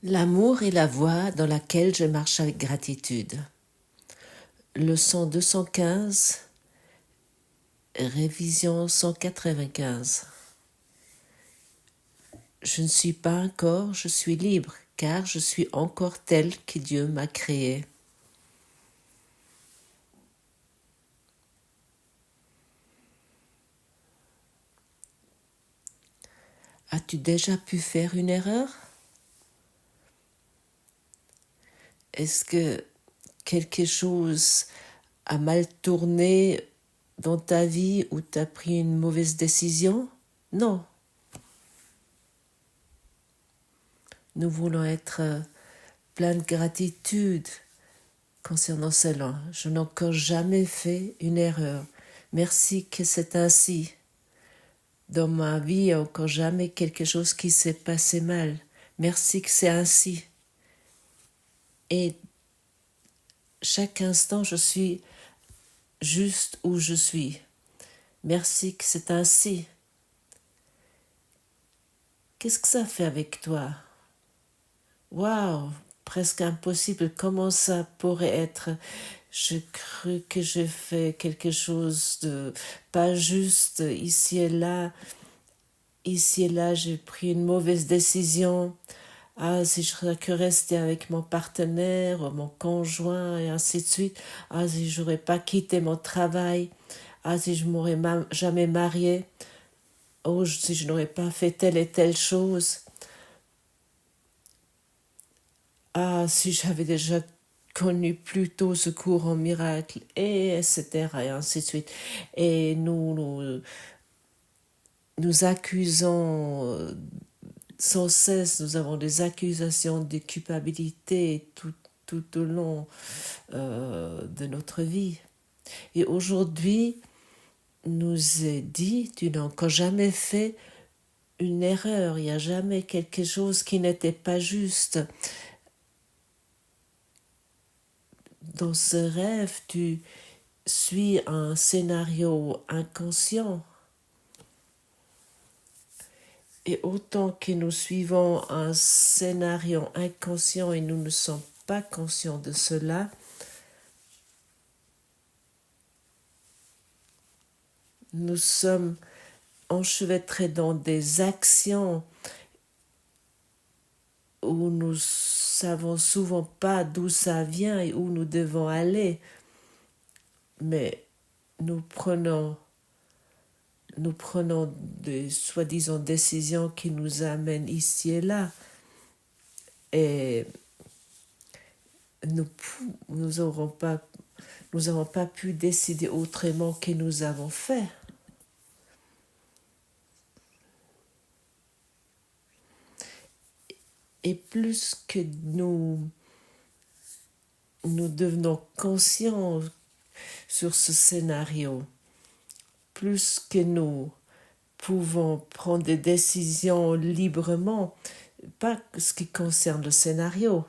L'amour est la voie dans laquelle je marche avec gratitude. Leçon 215, révision 195. Je ne suis pas un corps, je suis libre, car je suis encore tel que Dieu m'a créé. As-tu déjà pu faire une erreur? Est-ce que quelque chose a mal tourné dans ta vie ou tu as pris une mauvaise décision? Non. Nous voulons être plein de gratitude concernant cela. Je n'ai encore jamais fait une erreur. Merci que c'est ainsi. Dans ma vie, il n'y a encore jamais quelque chose qui s'est passé mal. Merci que c'est ainsi. Et chaque instant, je suis juste où je suis. Merci que c'est ainsi. Qu'est-ce que ça fait avec toi? Waouh, presque impossible. Comment ça pourrait être? Je crus que j'ai fait quelque chose de pas juste ici et là. Ici et là, j'ai pris une mauvaise décision. Ah, si je serais que resté avec mon partenaire, ou mon conjoint, et ainsi de suite. Ah, si je n'aurais pas quitté mon travail. Ah, si je m'aurais jamais marié. Oh, si je n'aurais pas fait telle et telle chose. Ah, si j'avais déjà connu plus tôt ce cours en miracle, et etc., et ainsi de suite. Et nous accusons sans cesse, nous avons des accusations de culpabilité tout au long de notre vie. Et aujourd'hui, nous est dit, tu n'as encore jamais fait une erreur, il n'y a jamais quelque chose qui n'était pas juste. Dans ce rêve, tu suis un scénario inconscient. Et autant que nous suivons un scénario inconscient et nous ne sommes pas conscients de cela, nous sommes enchevêtrés dans des actions où nous savons souvent pas d'où ça vient et où nous devons aller, mais nous prenons des soi-disant décisions qui nous amènent ici et là, et nous n'avons pas pu décider autrement que nous avons fait. Et plus que nous devenons conscients sur ce scénario, plus que nous pouvons prendre des décisions librement, pas ce qui concerne le scénario,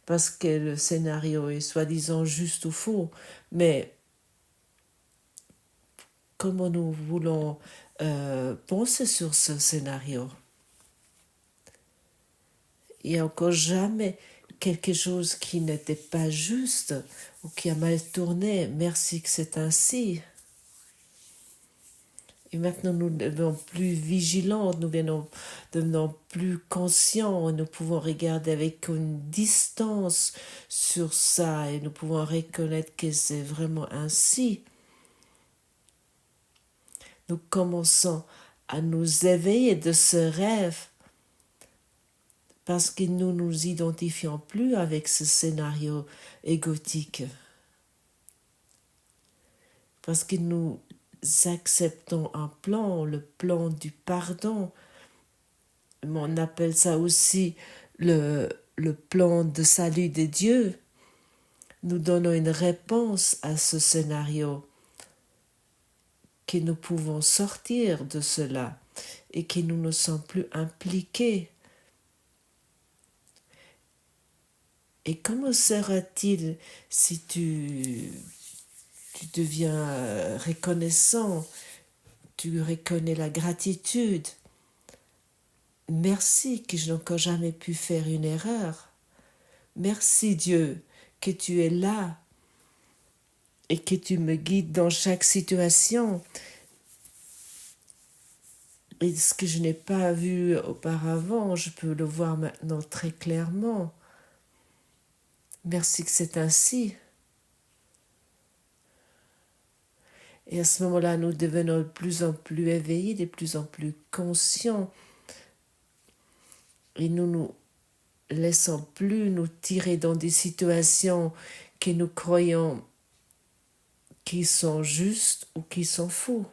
parce que le scénario est soi-disant juste ou faux, mais comment nous voulons penser sur ce scénario. Il n'y a encore jamais quelque chose qui n'était pas juste ou qui a mal tourné. Merci que c'est ainsi. Et maintenant, nous devenons plus vigilants, nous devenons plus conscients, nous pouvons regarder avec une distance sur ça et nous pouvons reconnaître que c'est vraiment ainsi. Nous commençons à nous éveiller de ce rêve parce que nous ne nous identifions plus avec ce scénario égotique. Parce que nous acceptons un plan, le plan du pardon. On appelle ça aussi le plan de salut de Dieu. Nous donnons une réponse à ce scénario, que nous pouvons sortir de cela et que nous ne sommes plus impliqués. Et comment sera-t-il si tu deviens reconnaissant, tu reconnais la gratitude? merci que je n'ai encore jamais pu faire une erreur. Merci Dieu que tu es là et que tu me guides dans chaque situation. Et ce que je n'ai pas vu auparavant, je peux le voir maintenant très clairement. Merci que c'est ainsi. Et à ce moment-là, nous devenons de plus en plus éveillés, de plus en plus conscients. Et nous nous laissons plus nous tirer dans des situations que nous croyons qui sont justes ou qui sont faux.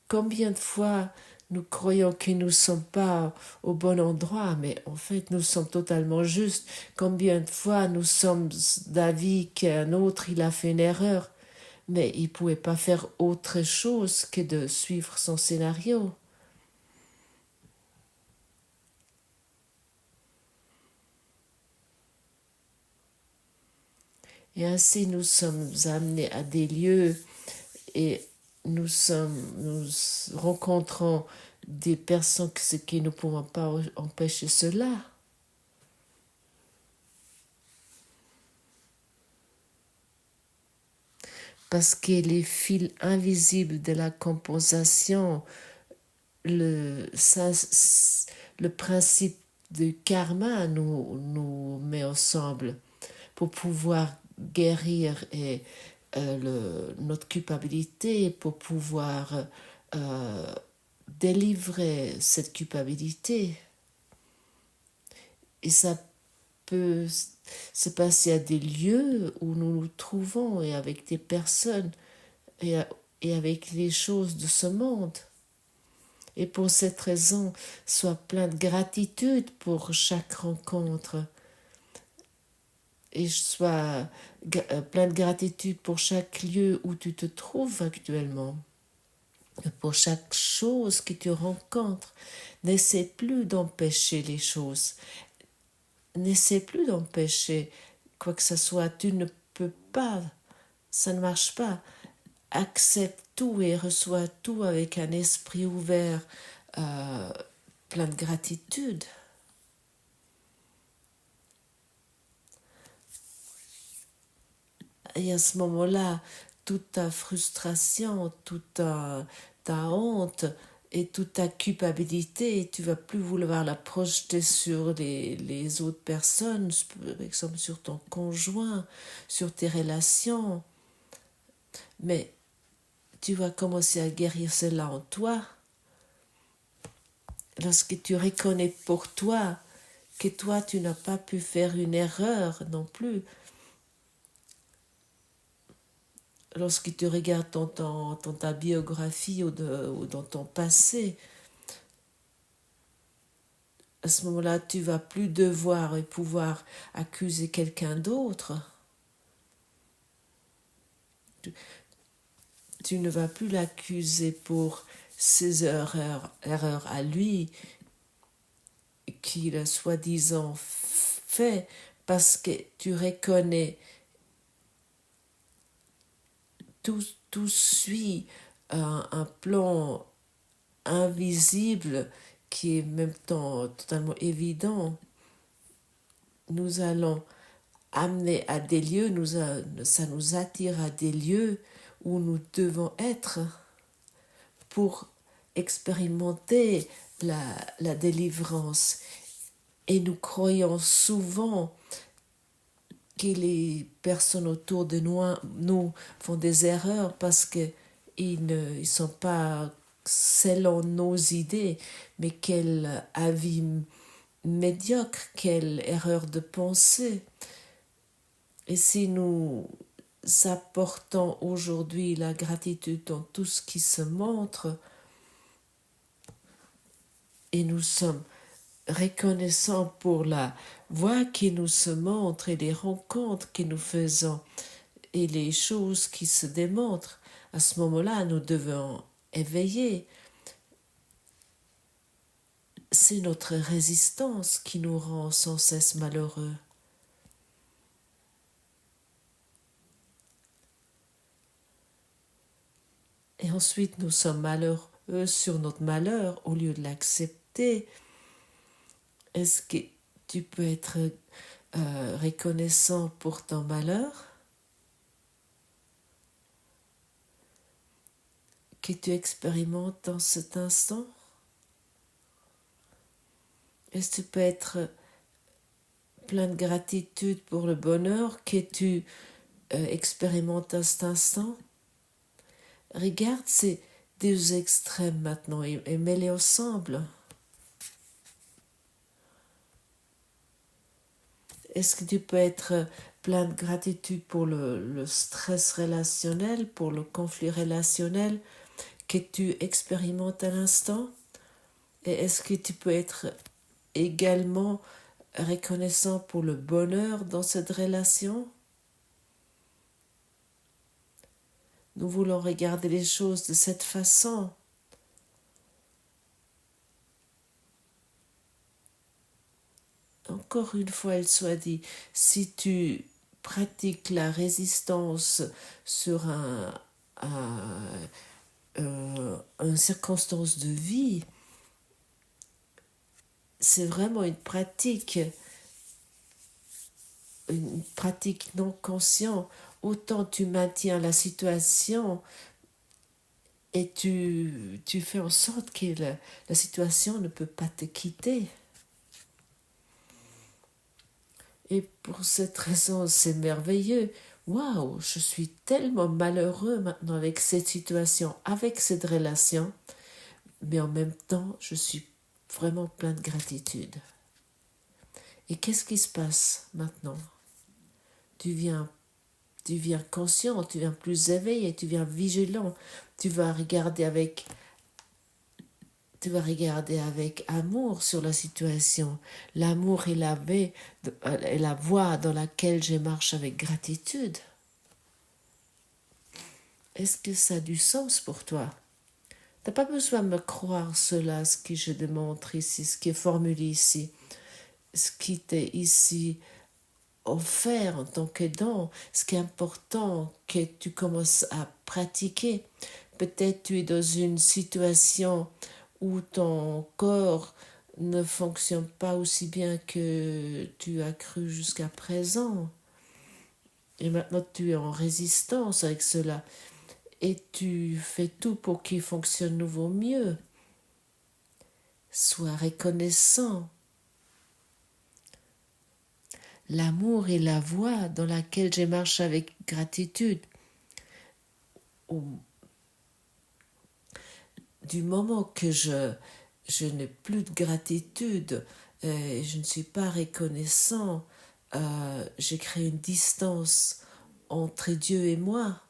Combien de fois nous croyons que nous ne sommes pas au bon endroit, mais en fait nous sommes totalement justes. Combien de fois nous sommes d'avis qu'un autre il a fait une erreur, mais il ne pouvait pas faire autre chose que de suivre son scénario. Et ainsi nous sommes amenés à des lieux et nous rencontrons des personnes qui ne pouvons pas empêcher cela. Parce que les fils invisibles de la compensation, le principe du karma nous met ensemble pour pouvoir guérir notre culpabilité, pour pouvoir délivrer cette culpabilité. Et ça peut se passer à des lieux où nous nous trouvons et avec des personnes et avec les choses de ce monde. Et pour cette raison, sois plein de gratitude pour chaque rencontre. Et sois plein de gratitude pour chaque lieu où tu te trouves actuellement. Pour chaque chose que tu rencontres. N'essaie plus d'empêcher les choses. N'essaie plus d'empêcher quoi que ce soit. Tu ne peux pas. Ça ne marche pas. Accepte tout et reçois tout avec un esprit ouvert, plein de gratitude. Et à ce moment-là, toute ta frustration, toute ta honte et toute ta culpabilité, tu vas plus vouloir la projeter sur les autres personnes, par exemple sur ton conjoint, sur tes relations. Mais tu vas commencer à guérir cela en toi. Lorsque tu reconnais pour toi que toi, tu n'as pas pu faire une erreur non plus. Lorsque tu regardes dans ta biographie ou dans ton passé, à ce moment-là, tu vas plus devoir et pouvoir accuser quelqu'un d'autre. Tu ne vas plus l'accuser pour ses erreurs à lui qu'il a soi-disant fait parce que tu reconnais tout suit un plan invisible qui est en même temps totalement évident. Nous allons amener à des lieux, ça nous attire à des lieux où nous devons être pour expérimenter la délivrance. Et nous croyons souvent que les personnes autour de nous font des erreurs parce qu'ils ne sont pas selon nos idées, mais quel avis médiocre, quelle erreur de pensée. Et si nous apportons aujourd'hui la gratitude dans tout ce qui se montre, et nous sommes reconnaissants pour la voie qui nous se montre et les rencontres que nous faisons et les choses qui se démontrent, à ce moment-là, nous devons éveiller. C'est notre résistance qui nous rend sans cesse malheureux. Et ensuite, nous sommes malheureux sur notre malheur au lieu de l'accepter côté, est-ce que tu peux être reconnaissant pour ton malheur que tu expérimentes dans cet instant? Est-ce que tu peux être plein de gratitude pour le bonheur que tu expérimentes à cet instant? Regarde ces deux extrêmes maintenant et mets-les ensemble. Est-ce que tu peux être plein de gratitude pour le stress relationnel, pour le conflit relationnel que tu expérimentes à l'instant? Et est-ce que tu peux être également reconnaissant pour le bonheur dans cette relation? Nous voulons regarder les choses de cette façon. Encore une fois, il soit dit, si tu pratiques la résistance sur une circonstance de vie, c'est vraiment une pratique non consciente. Autant tu maintiens la situation et tu fais en sorte que la situation ne peut pas te quitter. Et pour cette raison, c'est merveilleux. Waouh, je suis tellement malheureux maintenant avec cette situation, avec cette relation, mais en même temps, je suis vraiment plein de gratitude. Et qu'est-ce qui se passe maintenant? Tu viens conscient, tu viens plus éveillé, tu viens vigilant, tu vas regarder avec amour sur la situation. L'amour est la voie dans laquelle je marche avec gratitude. Est-ce que ça a du sens pour toi? Tu n'as pas besoin de me croire cela, ce que je démontre ici, ce qui est formulé ici, ce qui t'est ici offert en tant que don. Ce qui est important que tu commences à pratiquer. Peut-être tu es dans une situation où ton corps ne fonctionne pas aussi bien que tu as cru jusqu'à présent. Et maintenant tu es en résistance avec cela. Et tu fais tout pour qu'il fonctionne nouveau mieux. Sois reconnaissant. L'amour est la voie dans laquelle je marche avec gratitude. Du moment que je n'ai plus de gratitude, je ne suis pas reconnaissant, j'ai créé une distance entre Dieu et moi.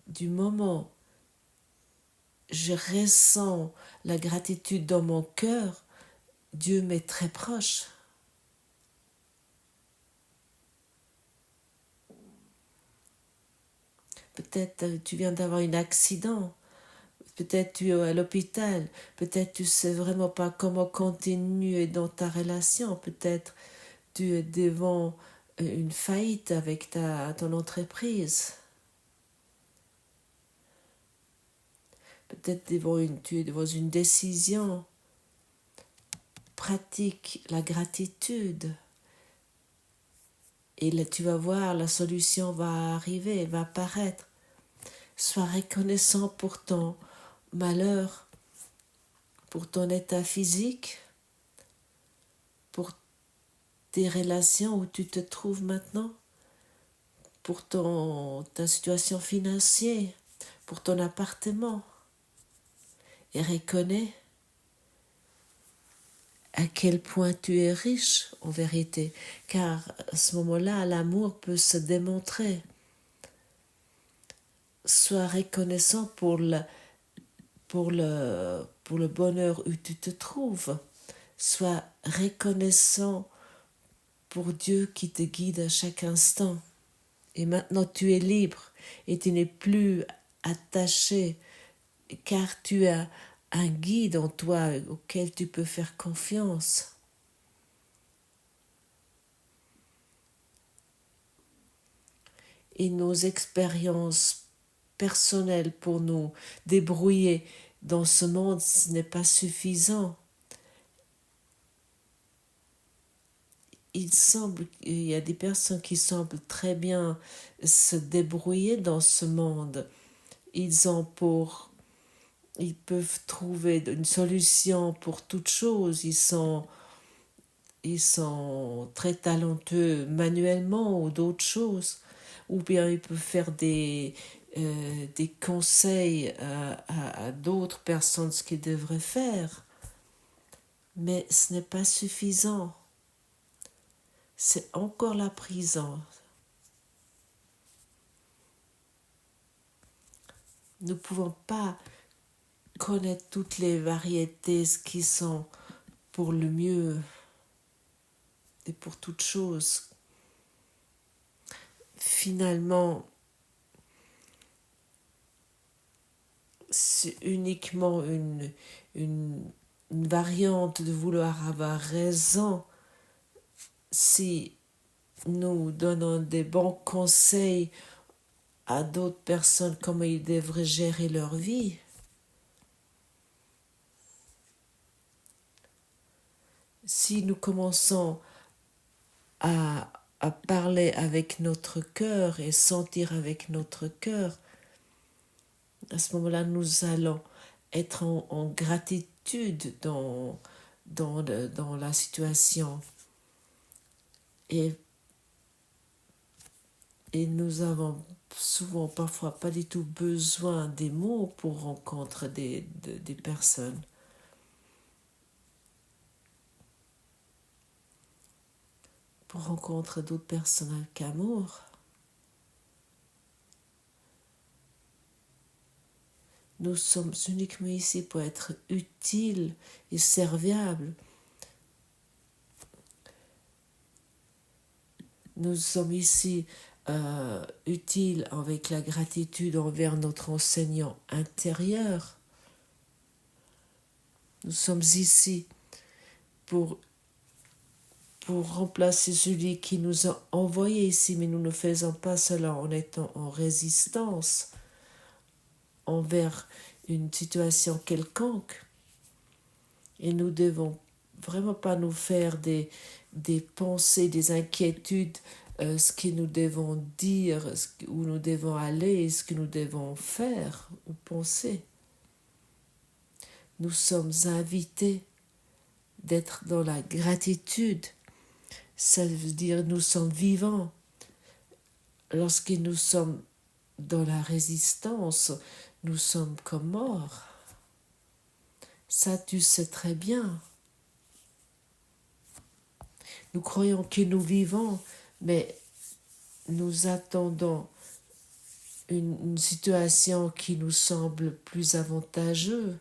Du moment je ressens la gratitude dans mon cœur, Dieu m'est très proche. Peut-être tu viens d'avoir un accident, peut-être tu es à l'hôpital, peut-être tu ne sais vraiment pas comment continuer dans ta relation, peut-être tu es devant une faillite avec ton entreprise. Peut-être tu es devant une décision. Pratique la gratitude. Et là, tu vas voir, la solution va arriver, va apparaître. Sois reconnaissant pour ton malheur, pour ton état physique, pour tes relations où tu te trouves maintenant, pour ta situation financière, pour ton appartement. Et reconnais à quel point tu es riche en vérité, car à ce moment-là, l'amour peut se démontrer. Sois reconnaissant pour le bonheur où tu te trouves. Sois reconnaissant pour Dieu qui te guide à chaque instant. Et maintenant tu es libre et tu n'es plus attaché, car tu as un guide en toi auquel tu peux faire confiance. Et nos expériences personnelles pour nous débrouiller dans ce monde, ce n'est pas suffisant. Il y a des personnes qui semblent très bien se débrouiller dans ce monde. Ils peuvent trouver une solution pour toute chose. Ils sont très talentueux manuellement ou d'autres choses. Ou bien ils peuvent faire des conseils à d'autres personnes ce qu'ils devraient faire. Mais ce n'est pas suffisant. C'est encore la prison. Nous ne pouvons pas connaître toutes les variétés qui sont pour le mieux et pour toute chose. Finalement, c'est uniquement une variante de vouloir avoir raison. Si nous donnons des bons conseils à d'autres personnes comment ils devraient gérer leur vie, si nous commençons à parler avec notre cœur et sentir avec notre cœur, à ce moment-là, nous allons être en gratitude dans la situation. Et nous avons souvent, parfois, pas du tout besoin des mots pour rencontrer des personnes. Pour rencontrer d'autres personnes avec amour. Nous sommes uniquement ici pour être utiles et serviables. Nous sommes ici utiles avec la gratitude envers notre enseignant intérieur. Nous sommes ici pour remplacer celui qui nous a envoyés ici, mais nous ne faisons pas cela en étant en résistance envers une situation quelconque. Et nous devons vraiment pas nous faire des pensées, des inquiétudes, ce que nous devons dire, où nous devons aller, ce que nous devons faire ou penser. Nous sommes invités d'être dans la gratitude. Ça veut dire nous sommes vivants. Lorsque nous sommes dans la résistance, nous sommes comme morts. Ça, tu sais très bien. Nous croyons que nous vivons, mais nous attendons une situation qui nous semble plus avantageuse.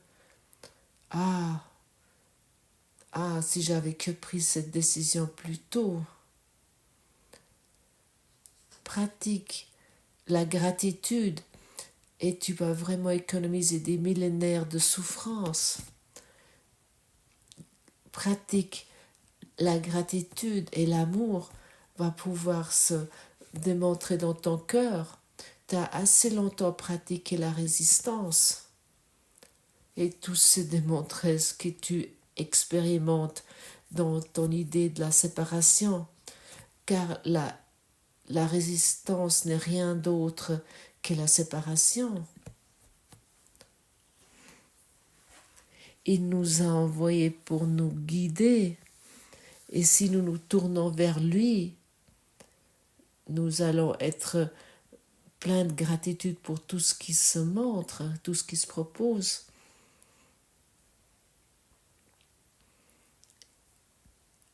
Si j'avais que pris cette décision plus tôt. Pratique la gratitude et tu vas vraiment économiser des millénaires de souffrance. Pratique la gratitude et l'amour va pouvoir se démontrer dans ton cœur. Tu as assez longtemps pratiqué la résistance et tout se démontrer ce que tu expérimentes dans ton idée de la séparation, car la résistance n'est rien d'autre que la séparation. Il nous a envoyés pour nous guider. Et si nous nous tournons vers lui, nous allons être pleins de gratitude pour tout ce qui se montre, tout ce qui se propose.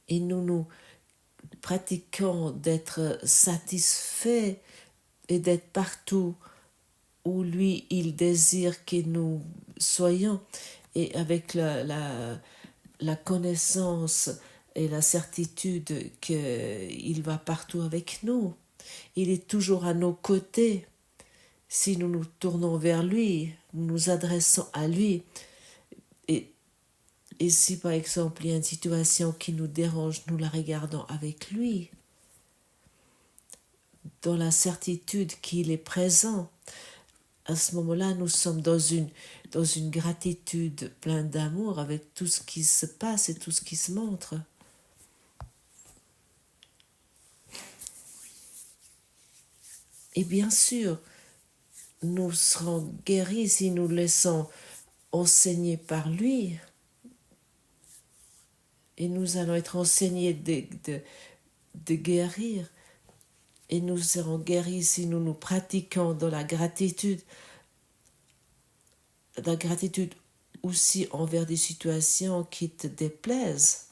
Et nous pratiquons d'être satisfaits et d'être partout où lui, il désire que nous soyons. Et avec la connaissance et la certitude qu'il va partout avec nous. Il est toujours à nos côtés. Si nous nous tournons vers lui, nous nous adressons à lui. Et si par exemple il y a une situation qui nous dérange, nous la regardons avec lui, dans la certitude qu'il est présent. À ce moment-là, nous sommes dans dans une gratitude pleine d'amour avec tout ce qui se passe et tout ce qui se montre. Et bien sûr, nous serons guéris si nous laissons enseigner par lui. Et nous allons être enseignés de guérir. Et nous serons guéris si nous nous pratiquons dans la gratitude aussi envers des situations qui te déplaisent.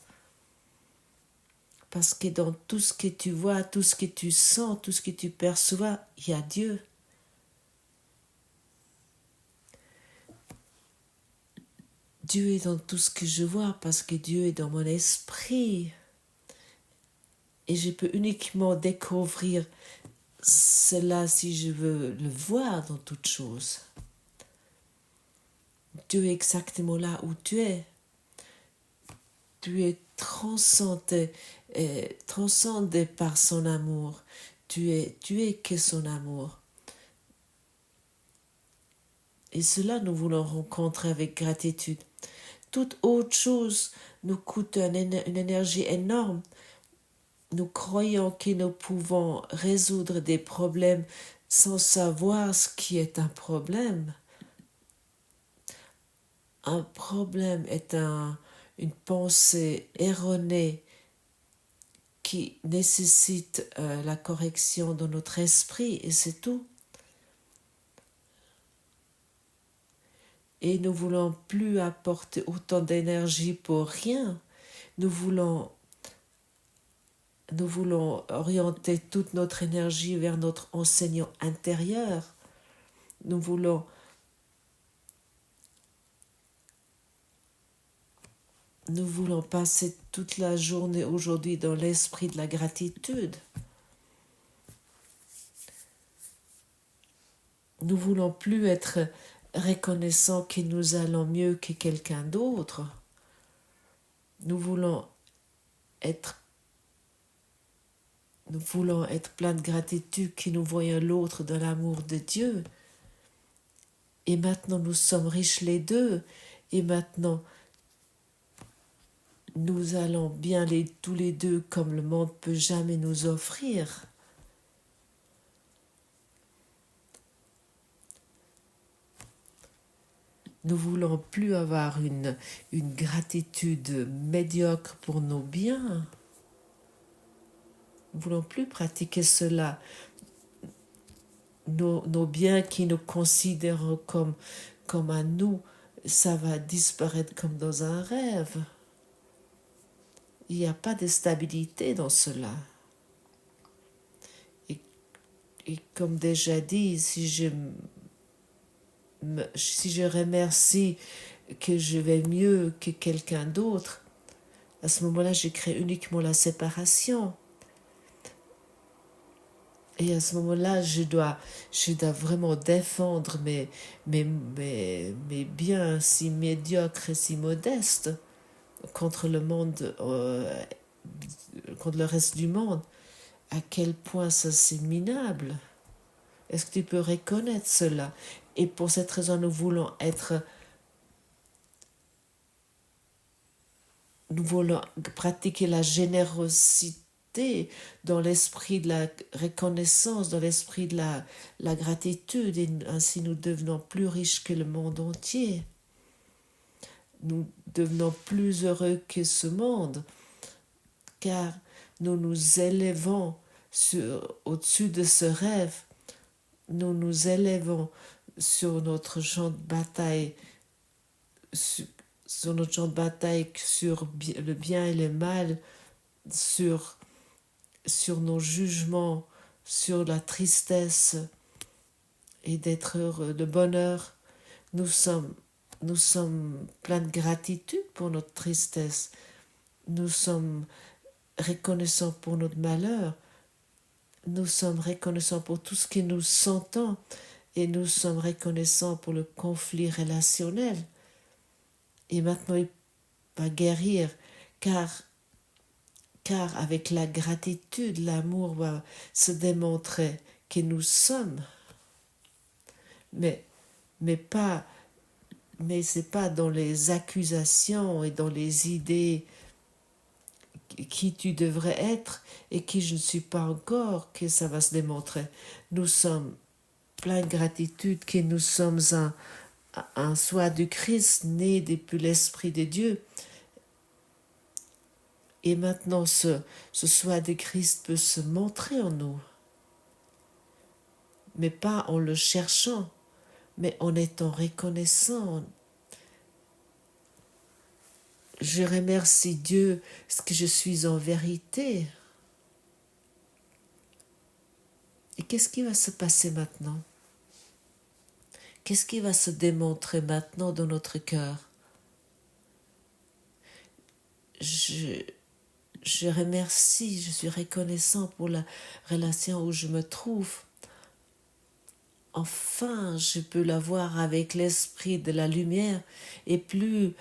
Parce que dans tout ce que tu vois, tout ce que tu sens, tout ce que tu perçois, il y a Dieu. Dieu est dans tout ce que je vois parce que Dieu est dans mon esprit. Et je peux uniquement découvrir cela si je veux le voir dans toutes choses. Dieu est exactement là où tu es. Tu es transcendé par son amour. Tu es que son amour. Et cela, nous voulons rencontrer avec gratitude. Toute autre chose nous coûte une énergie énorme. Nous croyons que nous pouvons résoudre des problèmes sans savoir ce qui est un problème. Un problème est une pensée erronée qui nécessite la correction de notre esprit et c'est tout. Et nous ne voulons plus apporter autant d'énergie pour rien. Nous voulons orienter toute notre énergie vers notre enseignant intérieur. Nous voulons passer toute la journée aujourd'hui dans l'esprit de la gratitude. Nous ne voulons plus être reconnaissants que nous allons mieux que quelqu'un d'autre. Nous voulons être plein de gratitude que nous voyons l'autre dans l'amour de Dieu. Et maintenant nous sommes riches les deux. Et maintenant nous allons bien tous les deux comme le monde peut jamais nous offrir. Nous ne voulons plus avoir une gratitude médiocre pour nos biens. Nous ne voulons plus pratiquer cela. Nos biens qui nous considèrent comme à nous, ça va disparaître comme dans un rêve. Il n'y a pas de stabilité dans cela. Et comme déjà dit, si je remercie que je vais mieux que quelqu'un d'autre, à ce moment-là, je crée uniquement la séparation. Et à ce moment-là, je dois vraiment défendre mes biens si médiocres et si modestes contre le monde, contre le reste du monde. À quel point ça c'est minable. Est-ce que tu peux reconnaître cela? Et pour cette raison, nous voulons pratiquer la générosité dans l'esprit de la reconnaissance, dans l'esprit de la gratitude, et ainsi nous devenons plus riches que le monde entier. Nous devenons plus heureux que ce monde, car nous nous élevons au-dessus de ce rêve. Nous nous élevons sur notre champ de bataille, sur le bien et le mal, sur nos jugements, sur la tristesse et d'être heureux, le bonheur. Nous sommes pleins de gratitude pour notre tristesse. Nous sommes reconnaissants pour notre malheur. Nous sommes reconnaissants pour tout ce que nous sentons et nous sommes reconnaissants pour le conflit relationnel. Et maintenant, il va guérir, car avec la gratitude, l'amour va se démontrer que nous sommes, mais pas mais c'est pas dans les accusations et dans les idées qui tu devrais être et qui je ne suis pas encore que ça va se démontrer. Nous sommes plein de gratitude que nous sommes un soi du Christ, né depuis l'Esprit de Dieu. Et maintenant, ce soi de Christ peut se montrer en nous, mais pas en le cherchant, mais en étant reconnaissant. Je remercie Dieu ce que je suis en vérité. Et qu'est-ce qui va se passer maintenant? Qu'est-ce qui va se démontrer maintenant dans notre cœur? Je remercie, je suis reconnaissant pour la relation où je me trouve. Enfin, je peux la voir avec l'esprit de la lumière et plus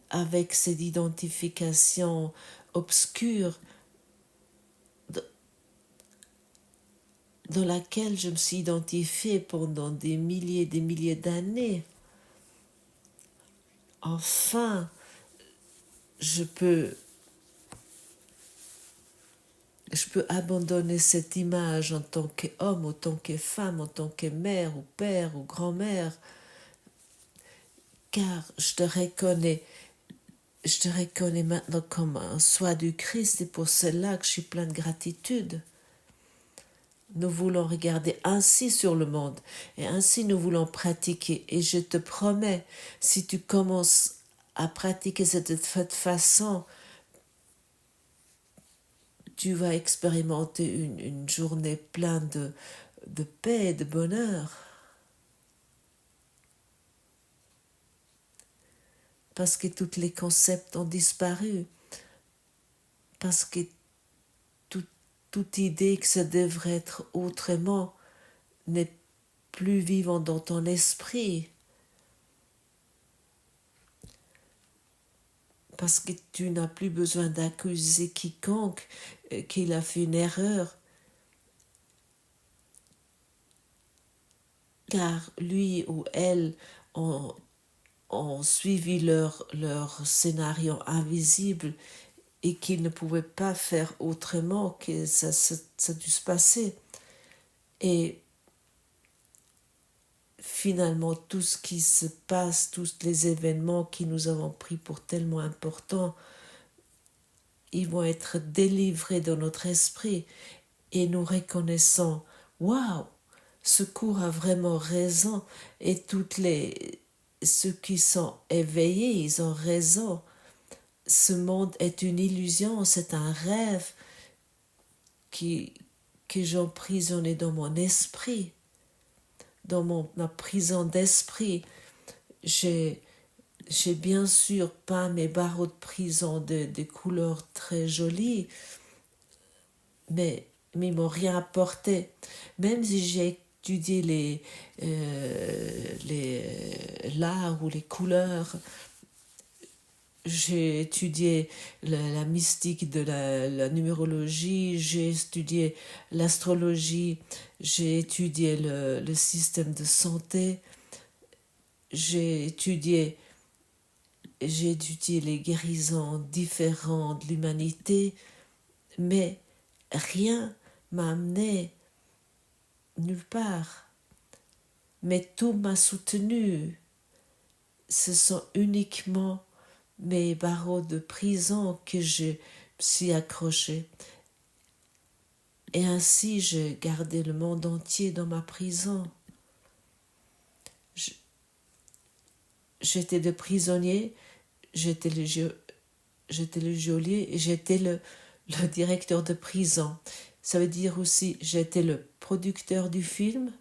avec cette identification obscure dans laquelle je me suis identifiée pendant des milliers d'années. Enfin, je peux abandonner cette image en tant qu'homme, en tant que femme, en tant que mère ou père ou grand-mère, car je te reconnais maintenant comme un soi du Christ et pour cela que je suis plein de gratitude. Nous voulons regarder ainsi sur le monde et ainsi nous voulons pratiquer. Et je te promets, si tu commences à pratiquer cette façon, tu vas expérimenter une journée pleine de paix et de bonheur. Parce que tous les concepts ont disparu. Parce que toute idée que ça devrait être autrement n'est plus vivant dans ton esprit. Parce que tu n'as plus besoin d'accuser quiconque qu'il a fait une erreur. Car lui ou elle ont suivi leur scénario invisible et qu'ils ne pouvaient pas faire autrement que ça a dû se passer. Et finalement, tout ce qui se passe, tous les événements qui nous avons pris pour tellement importants, ils vont être délivrés dans notre esprit et nous reconnaissons, waouh, ce cours a vraiment raison et ceux qui sont éveillés, ils ont raison. Ce monde est une illusion, c'est un rêve que j'emprisonnais dans mon esprit, dans ma prison d'esprit. J'ai bien sûr peint mes barreaux de prison de couleurs très jolies, mais ils m'ont rien apporté. Même si j'ai étudié l'art ou les couleurs, j'ai étudié la mystique de la numérologie, j'ai étudié l'astrologie, j'ai étudié le système de santé, j'ai étudié les guérisons différentes de l'humanité, mais rien m'a amené nulle part. Mais tout m'a soutenu. Ce sont uniquement mes barreaux de prison que je suis accroché. Et ainsi, j'ai gardé le monde entier dans ma prison. J'étais le prisonnier, j'étais le geôlier et j'étais le directeur de prison. Ça veut dire aussi, j'étais le producteur du film,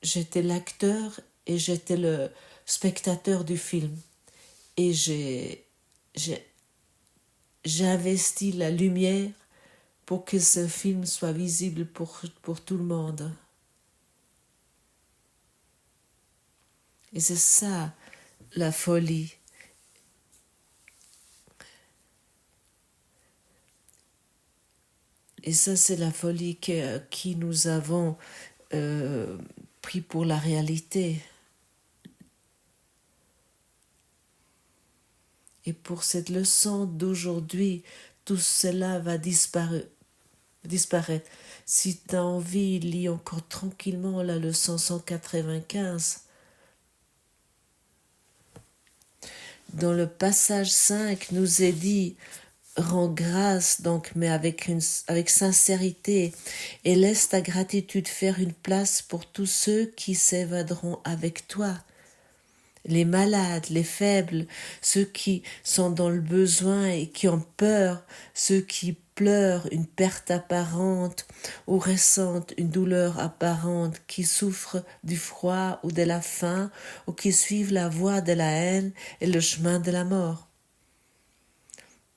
j'étais l'acteur et j'étais le spectateur du film. Et j'ai investi la lumière pour que ce film soit visible pour tout le monde. Et c'est ça, la folie. Et ça, c'est la folie qui nous avons pris pour la réalité. que pour cette leçon d'aujourd'hui, tout cela va disparaître. Si tu as envie, lis encore tranquillement la leçon 195. Dans le passage 5, nous est dit: rends grâce donc, mais avec sincérité, et laisse ta gratitude faire une place pour tous ceux qui s'évaderont avec toi. Les malades, les faibles, ceux qui sont dans le besoin et qui ont peur, ceux qui pleurent une perte apparente ou ressentent une douleur apparente, qui souffrent du froid ou de la faim, ou qui suivent la voie de la haine et le chemin de la mort.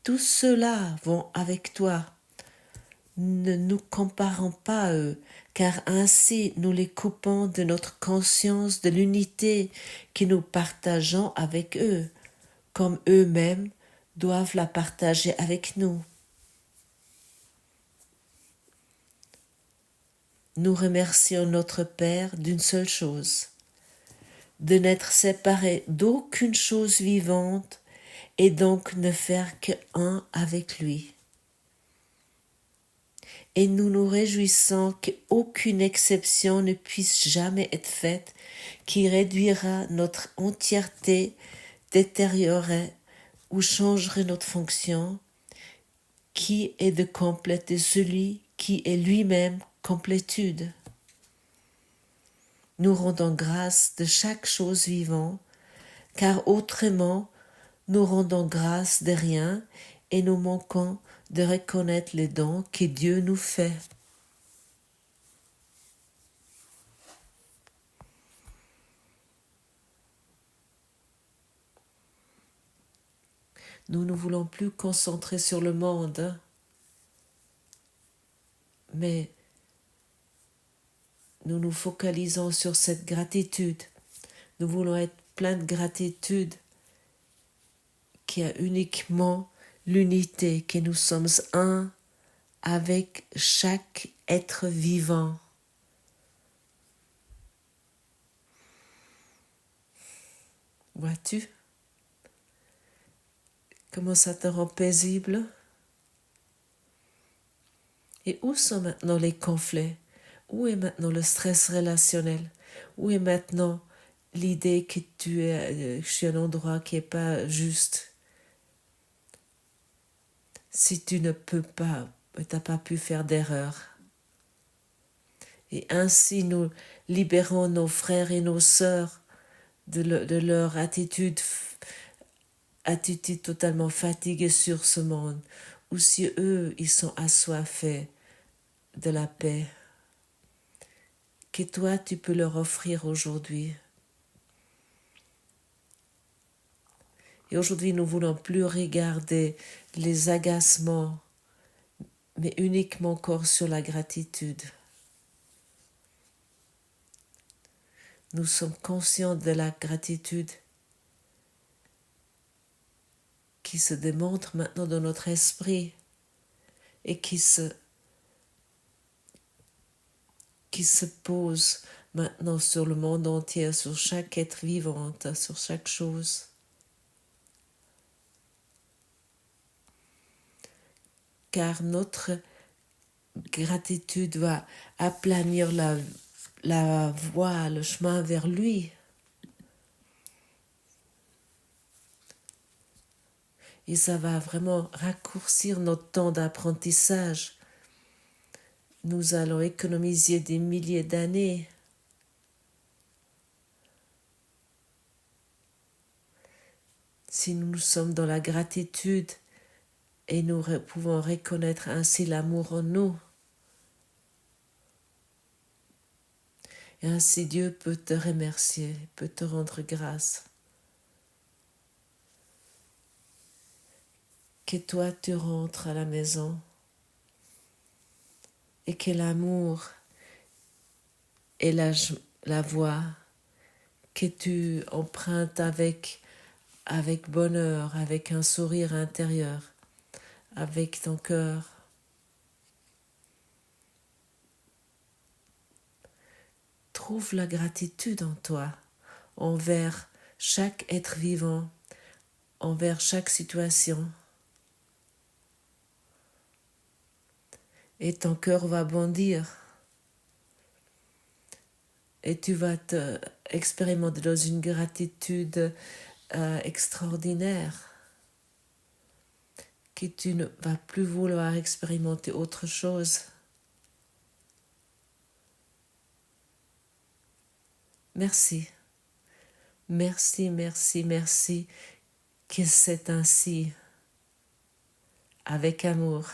Tous ceux-là vont avec toi. Ne nous comparons pas à eux, car ainsi nous les coupons de notre conscience de l'unité que nous partageons avec eux, comme eux-mêmes doivent la partager avec nous. Nous remercions notre Père d'une seule chose: de n'être séparés d'aucune chose vivante et donc ne faire qu'un avec lui. Et nous nous réjouissons qu'aucune exception ne puisse jamais être faite, qui réduira notre entièreté, détériorerait ou changerait notre fonction, qui est de compléter celui qui est lui-même complétude. Nous rendons grâce de chaque chose vivante, car autrement nous rendons grâce de rien et nous manquons de reconnaître les dons que Dieu nous fait. Nous ne voulons plus concentrer sur le monde, mais nous nous focalisons sur cette gratitude. Nous voulons être pleins de gratitude qui a uniquement l'unité, que nous sommes un avec chaque être vivant. Vois-tu comment ça te rend paisible? Et où sont maintenant les conflits? Où est maintenant le stress relationnel? Où est maintenant l'idée que tu es sur un endroit qui n'est pas juste? Si tu ne peux pas, tu n'as pas pu faire d'erreur. Et ainsi nous libérons nos frères et nos sœurs de leur attitude totalement fatiguée sur ce monde, ou si eux, ils sont assoiffés de la paix que toi, tu peux leur offrir aujourd'hui. Et aujourd'hui, nous ne voulons plus regarder les agacements, mais uniquement encore sur la gratitude. Nous sommes conscients de la gratitude qui se démontre maintenant dans notre esprit et qui se pose maintenant sur le monde entier, sur chaque être vivant, sur chaque chose. Car notre gratitude va aplanir la voie, le chemin vers lui. Et ça va vraiment raccourcir notre temps d'apprentissage. Nous allons économiser des milliers d'années. Si nous sommes dans la gratitude et nous pouvons reconnaître ainsi l'amour en nous. Et ainsi Dieu peut te remercier, peut te rendre grâce. Que toi tu rentres à la maison et que l'amour et la voix que tu empruntes avec bonheur, avec un sourire intérieur, avec ton cœur, trouve la gratitude en toi envers chaque être vivant, envers chaque situation. Et ton cœur va bondir. Et tu vas te expérimenter dans une gratitude extraordinaire, que tu ne vas plus vouloir expérimenter autre chose. Merci, merci, merci, merci, que c'est ainsi, avec amour.